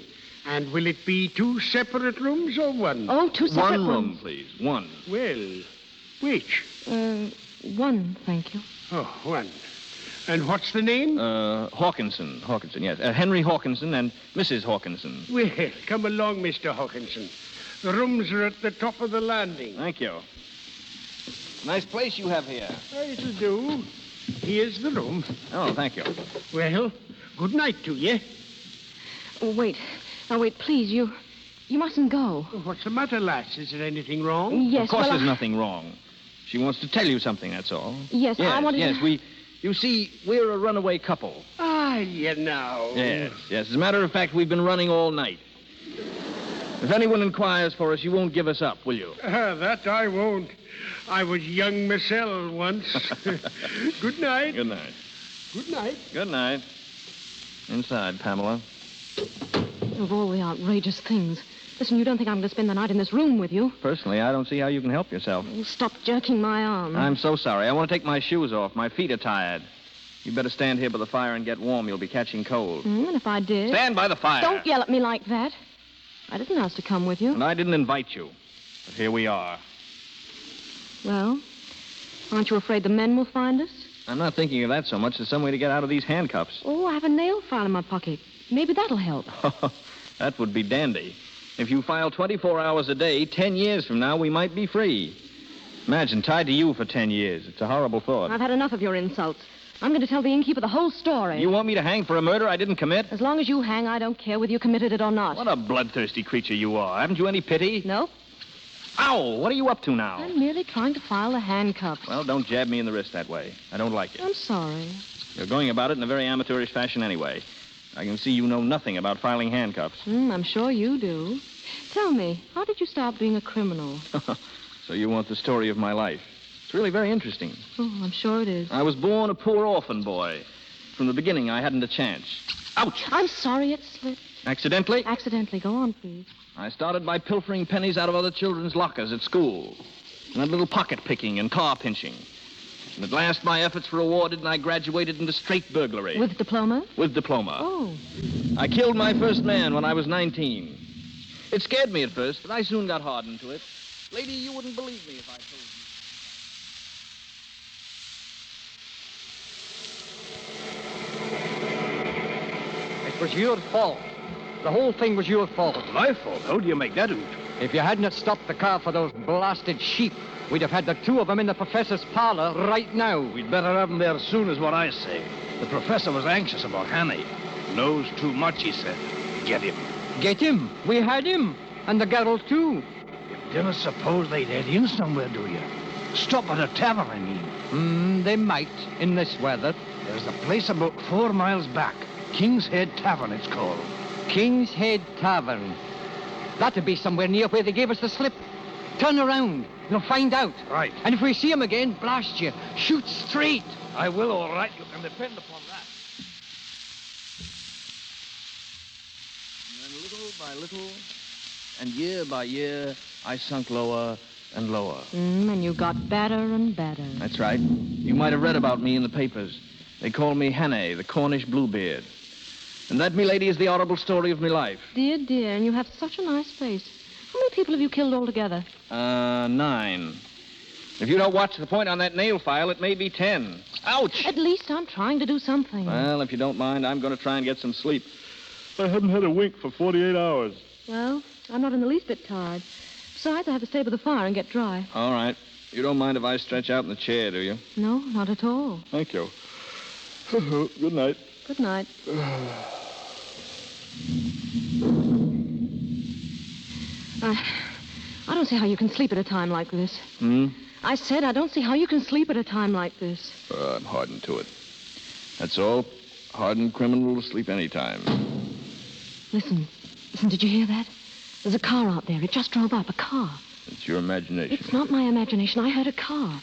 And will it be 2 separate rooms or one? Oh, 2 separate rooms. One room, rooms. please. One. Well, which? One, thank you. Oh, one. And what's the name? Hawkinson. Hawkinson, yes. Henry Hawkinson and Mrs. Hawkinson. Well, come along, Mr. Hawkinson. The rooms are at the top of the landing. Thank you. Nice place you have here. It'll do. Here's the room. Oh, thank you. Well, good night to you. Oh, wait. Now, wait, please. You mustn't go. What's the matter, lass? Is there anything wrong? Yes, Of course well, there's nothing wrong. She wants to tell you something, that's all. Yes, I wanted yes, to... You see, we're a runaway couple. Ah, you know. Yes. As a matter of fact, we've been running all night. If anyone inquires for us, you won't give us up, will you? That I won't. I was young myself once. Good night. Good night. Good night. Good night. Inside, Pamela. Of all the outrageous things. Listen, you don't think I'm going to spend the night in this room with you? Personally, I don't see how you can help yourself. Stop jerking my arm. I'm so sorry. I want to take my shoes off. My feet are tired. You better stand here by the fire and get warm. You'll be catching cold. And if I did... Stand by the fire. Don't yell at me like that. I didn't ask to come with you. And I didn't invite you. But here we are. Well, aren't you afraid the men will find us? I'm not thinking of that so much. There's some way to get out of these handcuffs. Oh, I have a nail file in my pocket. Maybe that'll help. That would be dandy. If you file 24 hours a day, 10 years from now, we might be free. Imagine, tied to you for 10 years. It's a horrible thought. I've had enough of your insults. I'm going to tell the innkeeper the whole story. You want me to hang for a murder I didn't commit? As long as you hang, I don't care whether you committed it or not. What a bloodthirsty creature you are. Haven't you any pity? No. Ow! What are you up to now? I'm merely trying to file the handcuffs. Well, don't jab me in the wrist that way. I don't like it. I'm sorry. You're going about it in a very amateurish fashion anyway. I can see you know nothing about filing handcuffs. I'm sure you do. Tell me, how did you start being a criminal? So you want the story of my life. It's really very interesting. Oh, I'm sure it is. I was born a poor orphan boy. From the beginning, I hadn't a chance. Ouch! I'm sorry it slipped. Accidentally? Accidentally. Go on, please. I started by pilfering pennies out of other children's lockers at school. And a little pocket picking and car pinching. And at last, my efforts were rewarded, and I graduated into straight burglary. With diploma? With diploma. Oh. I killed my first man when I was 19. It scared me at first, but I soon got hardened to it. Lady, you wouldn't believe me if I told you. It was your fault. The whole thing was your fault. My fault? How do you make that out? If you hadn't have stopped the car for those blasted sheep, we'd have had the two of them in the professor's parlor right now. We'd better have them there soon, is what I say. The professor was anxious about Hanny. Knows too much, he said. Get him. Get him. We had him. And the girl, too. If You don't suppose they'd head in somewhere, do you? Stop at a tavern, I mean. They might, in this weather. There's a place about 4 miles back. King's Head Tavern, it's called. King's Head Tavern. That'd be somewhere near where they gave us the slip. Turn around. You'll find out. Right. And if we see him again, blast you. Shoot straight. I will, all right. You can depend upon that. And then little by little, and year by year, I sunk lower and lower. And you got better and better. That's right. You might have read about me in the papers. They call me Hannay, the Cornish Bluebeard. And that, milady, is the horrible story of my life. Dear, dear, and you have such a nice face. How many people have you killed altogether? 9. If you don't watch the point on that nail file, it may be 10. Ouch! At least I'm trying to do something. Well, if you don't mind, I'm going to try and get some sleep. I haven't had a wink for 48 hours. Well, I'm not in the least bit tired. Besides, I have to stay by the fire and get dry. All right. You don't mind if I stretch out in the chair, do you? No, not at all. Thank you. Good night. Good night. I don't see how you can sleep at a time like this. I said I don't see how you can sleep at a time like this. I'm hardened to it. That's all. Hardened criminal to sleep any time. Listen, did you hear that? There's a car out there. It just drove up, a car. It's your imagination. It's not my imagination. I heard a car.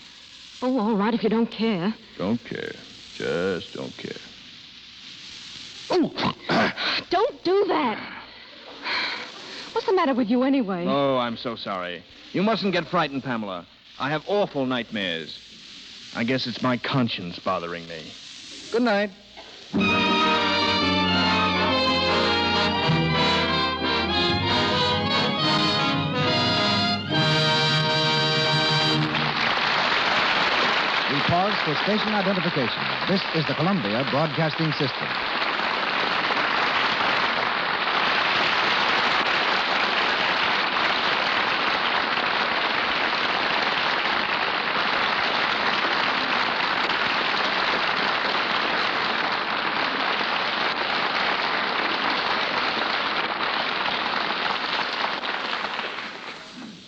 Oh, all right, if you don't care. Don't care. Just don't care. Oh, don't do that. What's the matter with you anyway? Oh, I'm so sorry. You mustn't get frightened, Pamela. I have awful nightmares. I guess it's my conscience bothering me. Good night. We pause for station identification. This is the Columbia Broadcasting System.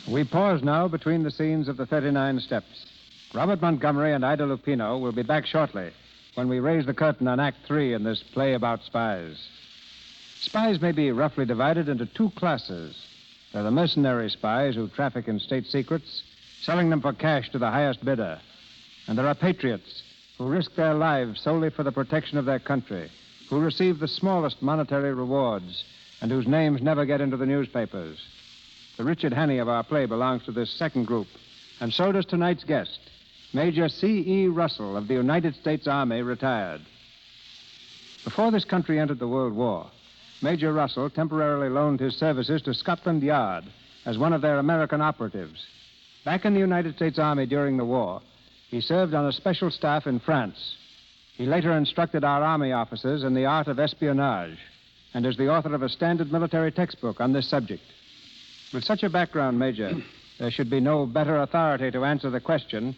We pause now between the scenes of the 39 Steps. Robert Montgomery and Ida Lupino will be back shortly when we raise the curtain on Act 3 in this play about spies. Spies may be roughly divided into 2 classes. There are the mercenary spies who traffic in state secrets, selling them for cash to the highest bidder. And there are patriots who risk their lives solely for the protection of their country, who receive the smallest monetary rewards, and whose names never get into the newspapers. The Richard Hannay of our play belongs to this second group, and so does tonight's guest, Major C.E. Russell of the United States Army, retired. Before this country entered the World War, Major Russell temporarily loaned his services to Scotland Yard as one of their American operatives. Back in the United States Army during the war, he served on a special staff in France. He later instructed our Army officers in the art of espionage and is the author of a standard military textbook on this subject. With such a background, Major, there should be no better authority to answer the question,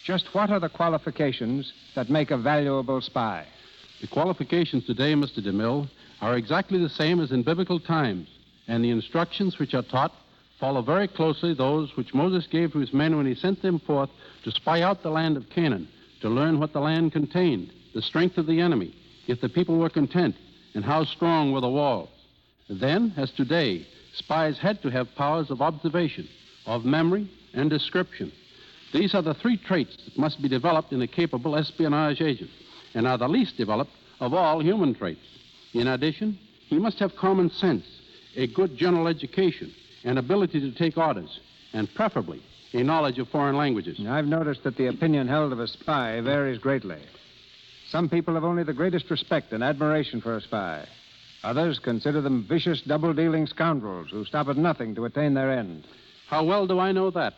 just what are the qualifications that make a valuable spy? The qualifications today, Mr. DeMille, are exactly the same as in biblical times, and the instructions which are taught follow very closely those which Moses gave to his men when he sent them forth to spy out the land of Canaan, to learn what the land contained, the strength of the enemy, if the people were content, and how strong were the walls. Then, as today, spies had to have powers of observation, of memory, and description. These are the 3 traits that must be developed in a capable espionage agent, and are the least developed of all human traits. In addition, he must have common sense, a good general education, an ability to take orders, and preferably a knowledge of foreign languages. I've noticed that the opinion held of a spy varies greatly. Some people have only the greatest respect and admiration for a spy. Others consider them vicious, double-dealing scoundrels who stop at nothing to attain their end. How well do I know that?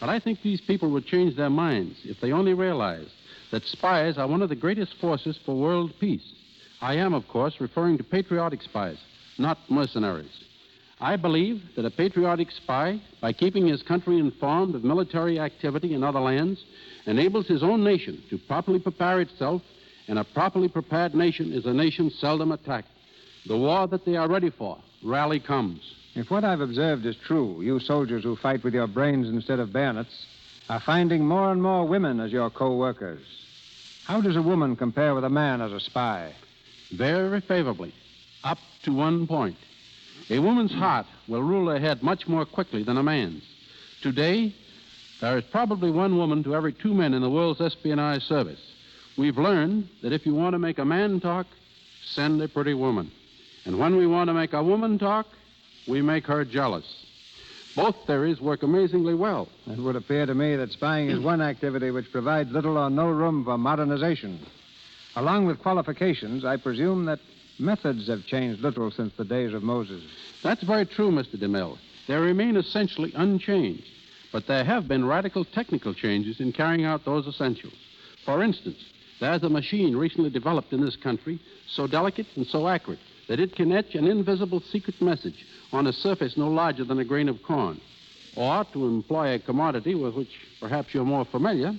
But I think these people would change their minds if they only realized that spies are one of the greatest forces for world peace. I am, of course, referring to patriotic spies, not mercenaries. I believe that a patriotic spy, by keeping his country informed of military activity in other lands, enables his own nation to properly prepare itself, and a properly prepared nation is a nation seldom attacked. The war that they are ready for rarely comes. If what I've observed is true, you soldiers who fight with your brains instead of bayonets are finding more and more women as your co-workers. How does a woman compare with a man as a spy? Very favorably, up to one point. A woman's heart will rule her head much more quickly than a man's. Today, there is probably one woman to every 2 men in the world's espionage service. We've learned that if you want to make a man talk, send a pretty woman. And when we want to make a woman talk, we make her jealous. Both theories work amazingly well. It would appear to me that spying is one activity which provides little or no room for modernization. Along with qualifications, I presume that methods have changed little since the days of Moses. That's very true, Mr. DeMille. They remain essentially unchanged, but there have been radical technical changes in carrying out those essentials. For instance, there's a machine recently developed in this country so delicate and so accurate that it can etch an invisible secret message on a surface no larger than a grain of corn. Or, to employ a commodity with which perhaps you're more familiar,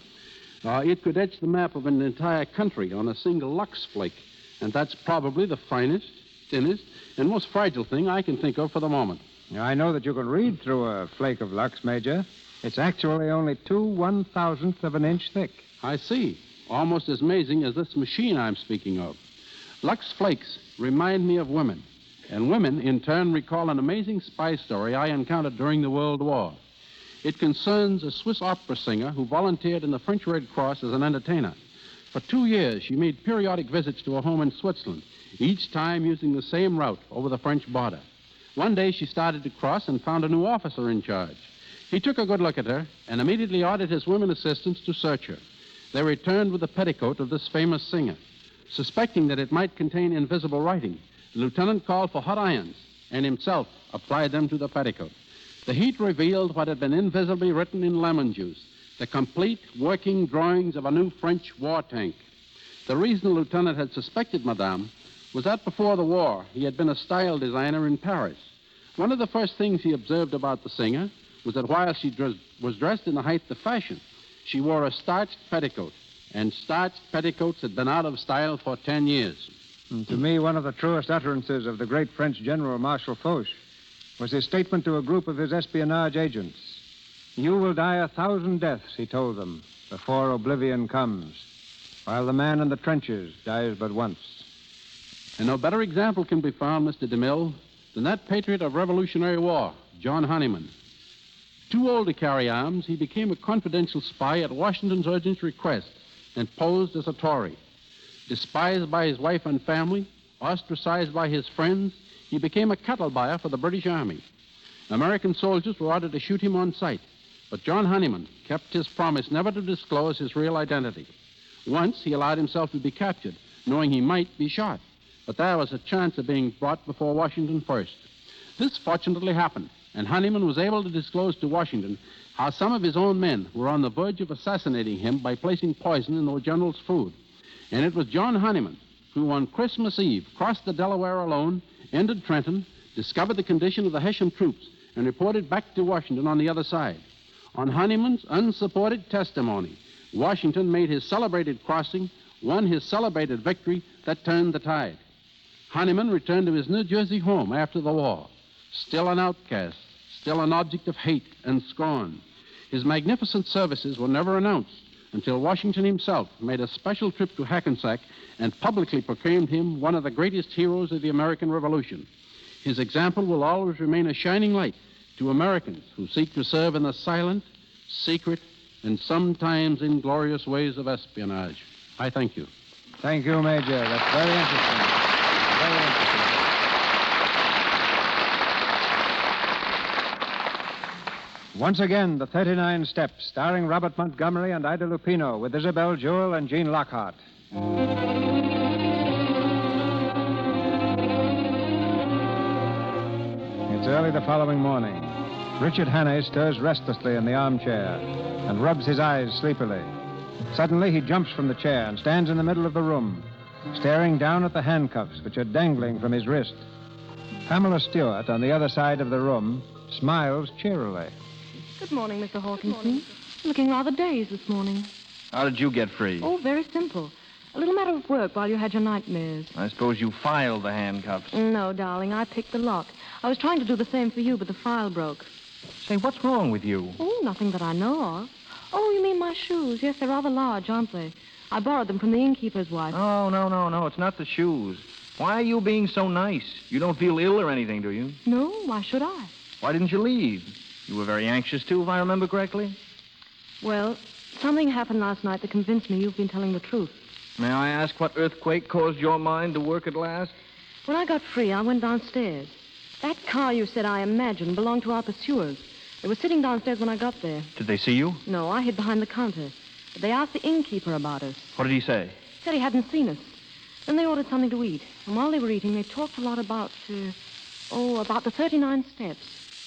it could etch the map of an entire country on a single Lux flake. And that's probably the finest, thinnest, and most fragile thing I can think of for the moment. Now, I know that you can read through a flake of Lux, Major. It's actually only 2/1,000th of an inch thick. I see. Almost as amazing as this machine I'm speaking of. Lux flakes remind me of women, and women, in turn, recall an amazing spy story I encountered during the World War. It concerns a Swiss opera singer who volunteered in the French Red Cross as an entertainer. For 2 years, she made periodic visits to a home in Switzerland, each time using the same route over the French border. One day, she started to cross and found a new officer in charge. He took a good look at her and immediately ordered his women assistants to search her. They returned with the petticoat of this famous singer. Suspecting that it might contain invisible writing, the lieutenant called for hot irons and himself applied them to the petticoat. The heat revealed what had been invisibly written in lemon juice, the complete working drawings of a new French war tank. The reason the lieutenant had suspected Madame was that before the war, he had been a style designer in Paris. One of the first things he observed about the singer was that while she was dressed in the height of fashion, she wore a starched petticoat, and starched petticoats had been out of style for 10 years. And to me, one of the truest utterances of the great French General Marshal Foch was his statement to a group of his espionage agents. You will die 1,000 deaths, he told them, before oblivion comes, while the man in the trenches dies but once. And no better example can be found, Mr. DeMille, than that patriot of Revolutionary War, John Honeyman. Too old to carry arms, he became a confidential spy at Washington's urgent request and posed as a Tory. Despised by his wife and family, ostracized by his friends, he became a cattle buyer for the British Army. American soldiers were ordered to shoot him on sight, but John Honeyman kept his promise never to disclose his real identity. Once he allowed himself to be captured, knowing he might be shot, but there was a chance of being brought before Washington first. This fortunately happened, and Honeyman was able to disclose to Washington how some of his own men were on the verge of assassinating him by placing poison in the general's food. And it was John Honeyman who, on Christmas Eve, crossed the Delaware alone, entered Trenton, discovered the condition of the Hessian troops, and reported back to Washington on the other side. On Honeyman's unsupported testimony, Washington made his celebrated crossing, won his celebrated victory that turned the tide. Honeyman returned to his New Jersey home after the war, still an outcast, still an object of hate and scorn. His magnificent services were never announced until Washington himself made a special trip to Hackensack and publicly proclaimed him one of the greatest heroes of the American Revolution. His example will always remain a shining light to Americans who seek to serve in the silent, secret, and sometimes inglorious ways of espionage. I thank you. Thank you, Major. That's very interesting. Very interesting. Once again, the 39 Steps, starring Robert Montgomery and Ida Lupino, with Isabel Jewell and Gene Lockhart. It's early the following morning. Richard Hannay stirs restlessly in the armchair and rubs his eyes sleepily. Suddenly, he jumps from the chair and stands in the middle of the room, staring down at the handcuffs which are dangling from his wrist. Pamela Stewart, on the other side of the room, smiles cheerily. Good morning, Mr. Hawkinson. Looking rather dazed this morning. How did you get free? Oh, very simple. A little matter of work while you had your nightmares. I suppose you filed the handcuffs. No, darling, I picked the lock. I was trying to do the same for you, but the file broke. Say, what's wrong with you? Oh, nothing that I know of. Oh, you mean my shoes? Yes, they're rather large, aren't they? I borrowed them from the innkeeper's wife. Oh, no. It's not the shoes. Why are you being so nice? You don't feel ill or anything, do you? No, why should I? Why didn't you leave? You were very anxious, too, if I remember correctly. Well, something happened last night that convinced me you've been telling the truth. May I ask what earthquake caused your mind to work at last? When I got free, I went downstairs. That car you said I imagined belonged to our pursuers. They were sitting downstairs when I got there. Did they see you? No, I hid behind the counter. But they asked the innkeeper about us. What did he say? Said he hadn't seen us. Then they ordered something to eat. And while they were eating, they talked a lot about the 39 steps.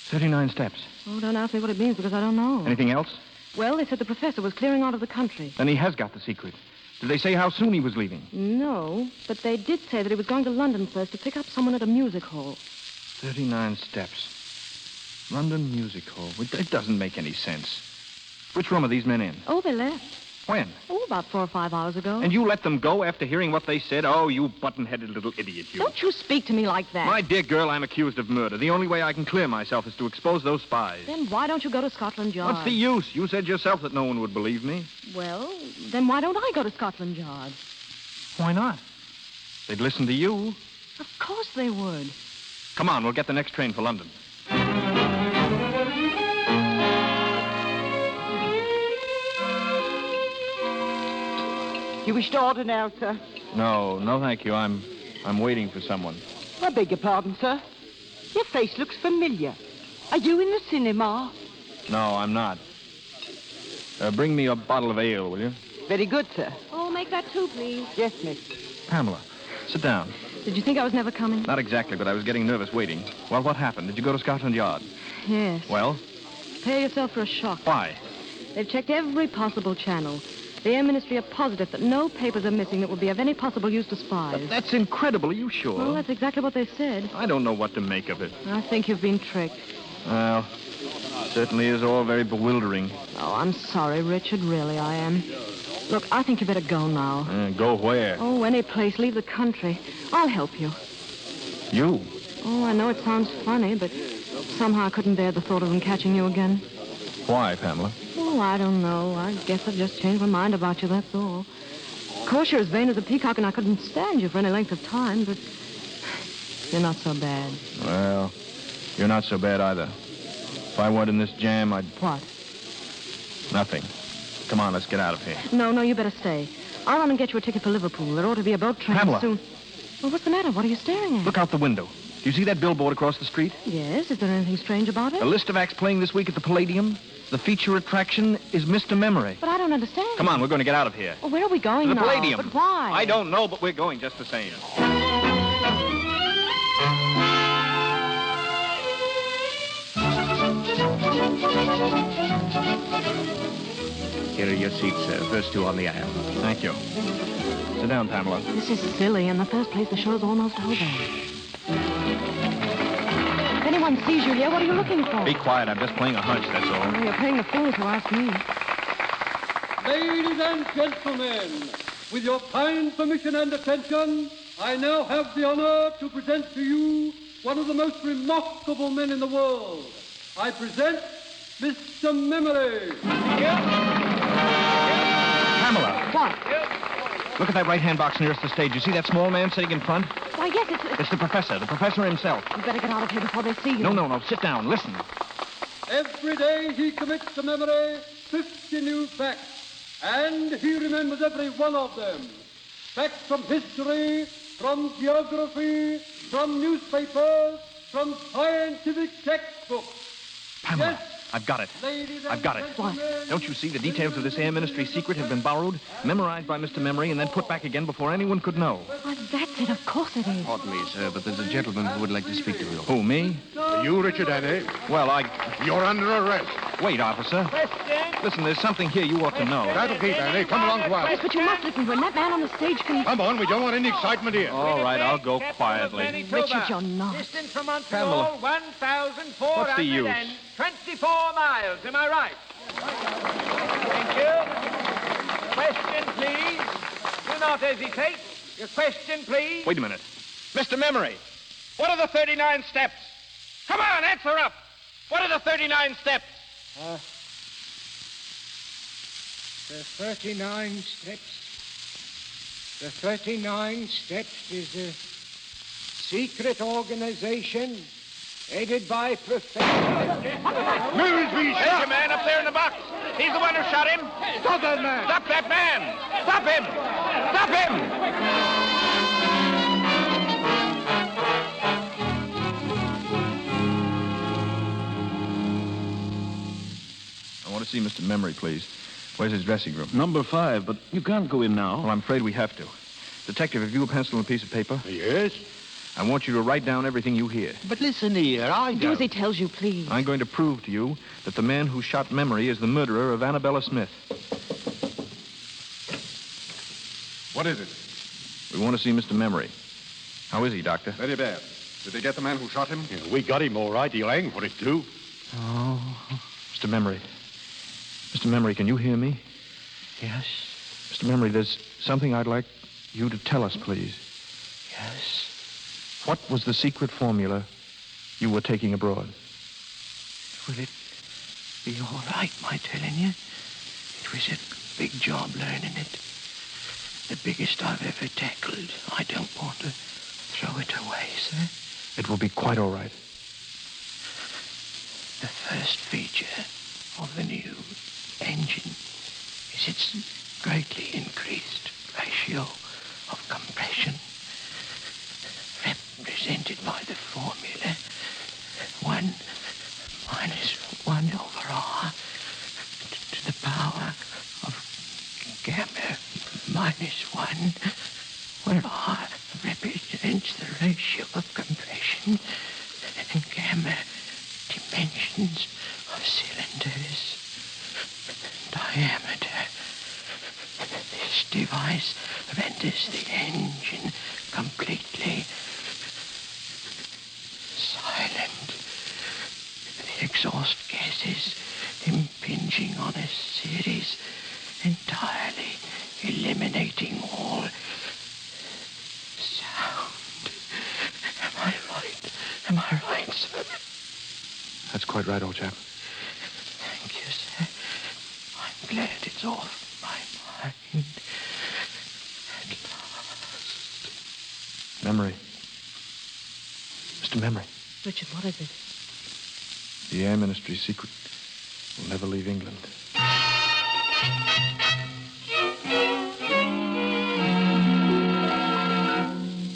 39 steps. Oh, don't ask me what it means because I don't know. Anything else? Well, they said the professor was clearing out of the country. Then he has got the secret. Did they say how soon he was leaving? No, but they did say that he was going to London first to pick up someone at a music hall. 39 steps. London Music Hall. It doesn't make any sense. Which room are these men in? Oh, they left. When? Oh, about 4 or 5 hours ago. And you let them go after hearing what they said? Oh, you button-headed little idiot, you. Don't you speak to me like that. My dear girl, I'm accused of murder. The only way I can clear myself is to expose those spies. Then why don't you go to Scotland Yard? What's the use? You said yourself that no one would believe me. Well, then why don't I go to Scotland Yard? Why not? They'd listen to you. Of course they would. Come on, we'll get the next train for London. You wish to order now, sir? No, thank you. I'm waiting for someone. I beg your pardon, sir. Your face looks familiar. Are you in the cinema? No, I'm not. Bring me a bottle of ale, will you? Very good, sir. Oh, make that 2, please. Yes, miss. Pamela, sit down. Did you think I was never coming? Not exactly, but I was getting nervous waiting. Well, what happened? Did you go to Scotland Yard? Yes. Well? Prepare yourself for a shock. Why? They've checked every possible channel. The Air Ministry are positive that no papers are missing that would be of any possible use to spies. But that's incredible. Are you sure? Well, that's exactly what they said. I don't know what to make of it. I think you've been tricked. Well, certainly is all very bewildering. Oh, I'm sorry, Richard. Really, I am. Look, I think you better go now. Go where? Oh, any place. Leave the country. I'll help you. You? Oh, I know it sounds funny, but somehow I couldn't bear the thought of them catching you again. Why, Pamela? Oh, I don't know. I guess I've just changed my mind about you, that's all. Of course, you're as vain as a peacock, and I couldn't stand you for any length of time, but you're not so bad. Well, you're not so bad either. If I weren't in this jam, I'd... What? Nothing. Come on, let's get out of here. No, you better stay. I'll run and get you a ticket for Liverpool. There ought to be a boat train Pamela. soon. Well, what's the matter? What are you staring at? Look out the window. Do you see that billboard across the street? Yes. Is there anything strange about it? A list of acts playing this week at the Palladium. The feature attraction is Mr. Memory. But I don't understand. Come on, we're going to get out of here. Well, where are we going To the now? Palladium. But why? I don't know, but we're going just the same. Here are your seats, sir. First 2 on the aisle. Thank you. Sit down, Pamela. This is silly. In the first place, the show's almost over. If anyone sees you here, what are you looking for? Be quiet. I'm just playing a hunch, that's all. Well, you're playing the fool if you ask me. Ladies and gentlemen, with your kind permission and attention, I now have the honor to present to you one of the most remarkable men in the world. I present Mr. Memory. Pamela. What? Look at that right-hand box nearest the stage. You see that small man sitting in front? Why, yes, it's... It's the professor himself. You better get out of here before they see you. No. Sit down. Listen. Every day he commits to memory 50 new facts, and he remembers every one of them. Facts from history, from geography, from newspapers, from scientific textbooks. Pamela. Yes. I've got it. I've got it. What? Don't you see the details of this Air Ministry secret have been borrowed, memorized by Mr. Memory, and then put back again before anyone could know? Why, that's it. Of course it is. Pardon me, sir, but there's a gentleman who would like to speak to you. Who, me? You, Richard Hannay? Well, You're under arrest. Wait, officer. Listen, there's something here you ought to know. That'll keep, Hannay. Come along quiet. Yes, but you must listen to him. That man on the stage can... Come on, we don't want any excitement here. All right, I'll go quietly. Richard, you're not. Distance from Montreal, Pamela. 1,424 miles. Am I right? Thank you. Question, please. Do not not hesitate. Your question, please. Wait a minute. Mr. Memory, what are the 39 steps? Come on, answer up. What are the 39 steps? The 39 steps. The 39 steps is a secret organization headed by Professor... Where is he? There's your man up there in the box. He's the one who shot him. Stop that man! Stop that man! Stop him! Stop him! I want to see Mr. Memory, please. Where's his dressing room? Number 5, but you can't go in now. Well, I'm afraid we have to. Detective, have you a pencil and a piece of paper? Yes. I want you to write down everything you hear. But listen here, I Do as he tells you, please. I'm going to prove to you that the man who shot Memory is the murderer of Annabella Smith. What is it? We want to see Mr. Memory. How is he, Doctor? Very bad. Did they get the man who shot him? Yeah, we got him all right. He'll hang for it, too. Oh. Mr. Memory. Mr. Memory, can you hear me? Yes. Mr. Memory, there's something I'd like you to tell us, please. Yes. What was the secret formula you were taking abroad? Will it be all right, my telling you? It was a big job learning it. The biggest I've ever tackled. I don't want to throw it away, sir. It will be quite all right. The first feature of the new engine is its greatly increased ratio of compression, represented by the formula 1 minus 1 over R to the power of gamma minus 1, where R represents the ratio of compression and gamma dimensions of cylinders diameter. This device renders the engine completely silent. The exhaust gases impinging on a series, entirely eliminating all sound. Am I right? Am I right, sir? That's quite right, old chap. Thank you, sir. I'm glad it's off my mind. At last. Memory. Mr. Memory. Richard, what is it? The Air Ministry's secret will never leave England.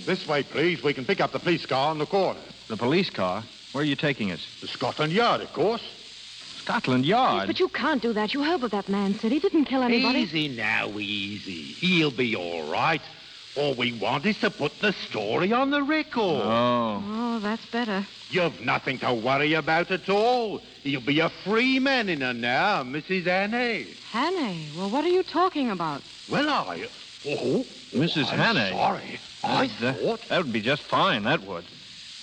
This way, please. We can pick up the police car on the corner. The police car? Where are you taking us? The Scotland Yard, of course. Scotland Yard? But you can't do that. You heard what that man said. He didn't kill anybody. Easy now, easy. He'll be all right. All we want is to put the story on the record. Oh, that's better. You've nothing to worry about at all. He'll be a free man in her now, Mrs. Hannay. Hannay? Well, what are you talking about? Well, Mrs. I'm Hannay? sorry. I thought... That would be just fine, that would.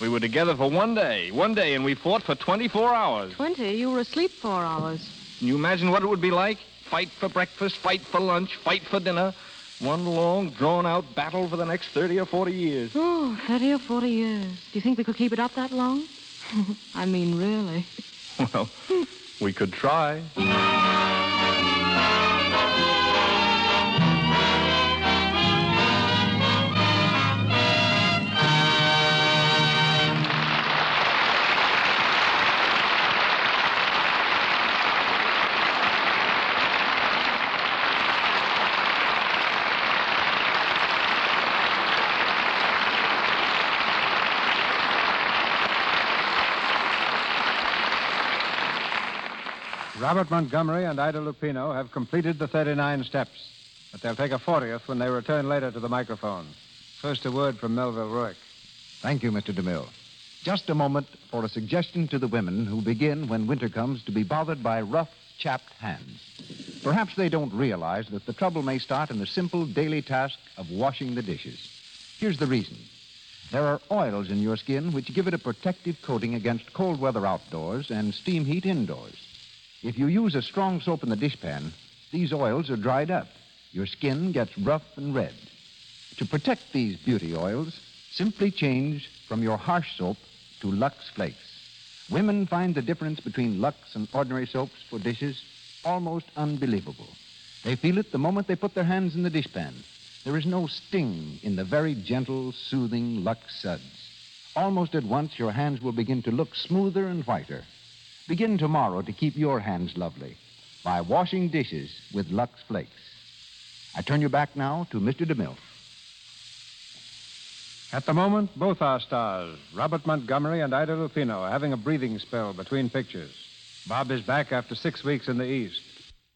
We were together for one day, and we fought for 24 hours. 20? You were asleep 4 hours. Can you imagine what it would be like? Fight for breakfast, fight for lunch, fight for dinner. One long, drawn-out battle for the next 30 or 40 years. Oh, 30 or 40 years. Do you think we could keep it up that long? I mean, really. Well, we could try. Robert Montgomery and Ida Lupino have completed the 39 steps, but they'll take a 40th when they return later to the microphone. First, a word from Melville Ruick. Thank you, Mr. DeMille. Just a moment for a suggestion to the women who begin when winter comes to be bothered by rough, chapped hands. Perhaps they don't realize that the trouble may start in the simple daily task of washing the dishes. Here's the reason. There are oils in your skin which give it a protective coating against cold weather outdoors and steam heat indoors. If you use a strong soap in the dishpan, these oils are dried up. Your skin gets rough and red. To protect these beauty oils, simply change from your harsh soap to Lux Flakes. Women find the difference between Lux and ordinary soaps for dishes almost unbelievable. They feel it the moment they put their hands in the dishpan. There is no sting in the very gentle, soothing Lux suds. Almost at once, your hands will begin to look smoother and whiter. Begin tomorrow to keep your hands lovely by washing dishes with Lux Flakes. I turn you back now to Mr. DeMille. At the moment, both our stars, Robert Montgomery and Ida Lupino, are having a breathing spell between pictures. Bob is back after 6 weeks in the East.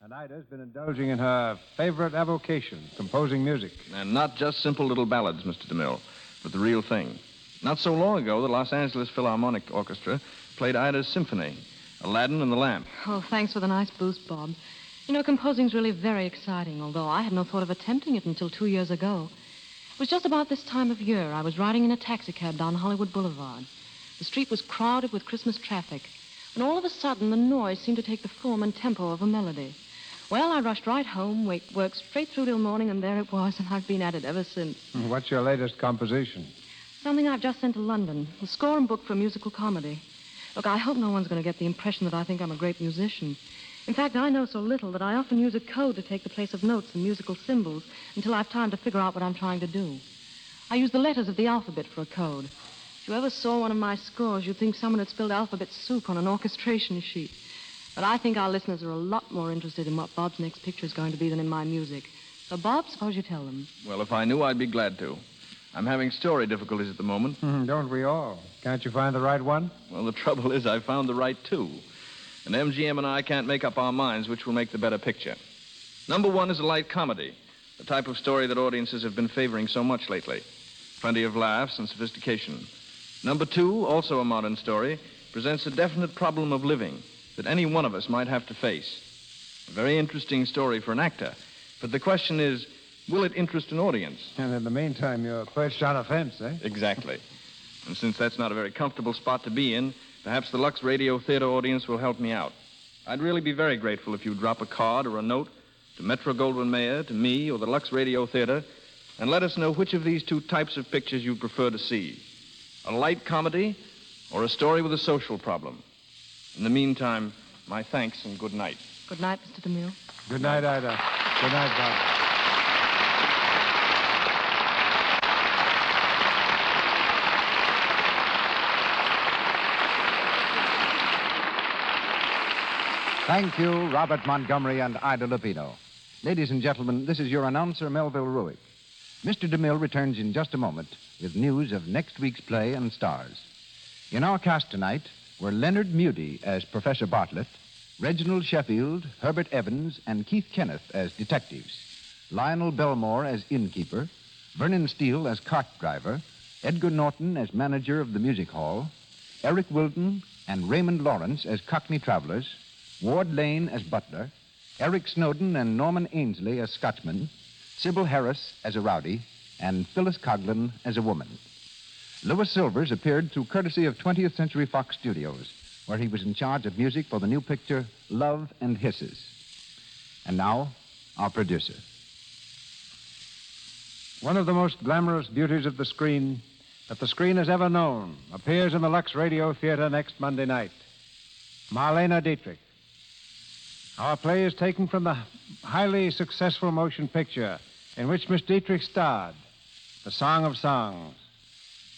And Ida's been indulging in her favorite avocation, composing music. And not just simple little ballads, Mr. DeMille, but the real thing. Not so long ago, the Los Angeles Philharmonic Orchestra played Ida's symphony, Aladdin and the Lamp. Oh, thanks for the nice boost, Bob. You know, composing's really very exciting, although I had no thought of attempting it until 2 years ago. It was just about this time of year. I was riding in a taxicab down Hollywood Boulevard. The street was crowded with Christmas traffic, and all of a sudden the noise seemed to take the form and tempo of a melody. Well, I rushed right home, worked straight through till morning, and there it was, and I've been at it ever since. What's your latest composition? Something I've just sent to London, a score and book for a musical comedy. Look, I hope no one's going to get the impression that I think I'm a great musician. In fact, I know so little that I often use a code to take the place of notes and musical symbols until I've time to figure out what I'm trying to do. I use the letters of the alphabet for a code. If you ever saw one of my scores, you'd think someone had spilled alphabet soup on an orchestration sheet. But I think our listeners are a lot more interested in what Bob's next picture is going to be than in my music. So, Bob, suppose you tell them. Well, if I knew, I'd be glad to. I'm having story difficulties at the moment. Don't we all? Can't you find the right one? Well, the trouble is I found the right two. And MGM and I can't make up our minds which will make the better picture. Number one is a light comedy, the type of story that audiences have been favoring so much lately. Plenty of laughs and sophistication. Number two, also a modern story, presents a definite problem of living that any one of us might have to face. A very interesting story for an actor. But the question is, will it interest an audience? And in the meantime, you're perched on a fence, eh? Exactly. And since that's not a very comfortable spot to be in, perhaps the Lux Radio Theater audience will help me out. I'd really be very grateful if you'd drop a card or a note to Metro-Goldwyn-Mayer, to me, or the Lux Radio Theater, and let us know which of these two types of pictures you prefer to see. A light comedy or a story with a social problem. In the meantime, my thanks and good night. Good night, Mr. DeMille. Good night, Ida. Good night, Bob. Thank you, Robert Montgomery and Ida Lupino. Ladies and gentlemen, this is your announcer, Melville Ruick. Mr. DeMille returns in just a moment with news of next week's play and stars. In our cast tonight were Leonard Mudie as Professor Bartlett, Reginald Sheffield, Herbert Evans, and Keith Kenneth as detectives, Lionel Belmore as innkeeper, Vernon Steele as cart driver, Edgar Norton as manager of the music hall, Eric Wilton and Raymond Lawrence as Cockney travelers, Ward Lane as butler, Eric Snowden and Norman Ainsley as Scotchmen, Sybil Harris as a rowdy, and Phyllis Coughlin as a woman. Louis Silvers appeared through courtesy of 20th Century Fox Studios, where he was in charge of music for the new picture Love and Hisses. And now, our producer. One of the most glamorous beauties of the screen that the screen has ever known appears in the Lux Radio Theater next Monday night. Marlene Dietrich. Our play is taken from the highly successful motion picture in which Miss Dietrich starred, The Song of Songs,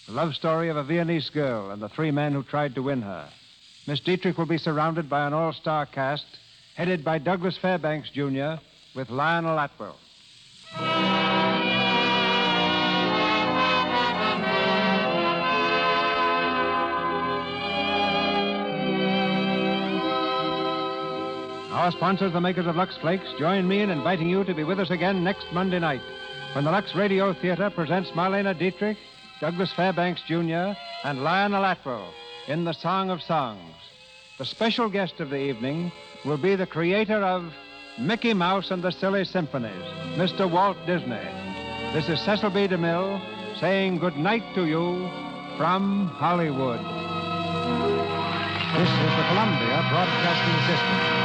the love story of a Viennese girl and the three men who tried to win her. Miss Dietrich will be surrounded by an all-star cast headed by Douglas Fairbanks, Jr., with Lionel Atwell. Our sponsors, the makers of Lux Flakes, join me in inviting you to be with us again next Monday night when the Lux Radio Theater presents Marlene Dietrich, Douglas Fairbanks, Jr., and Lionel Atwell in The Song of Songs. The special guest of the evening will be the creator of Mickey Mouse and the Silly Symphonies, Mr. Walt Disney. This is Cecil B. DeMille saying good night to you from Hollywood. This is the Columbia Broadcasting System.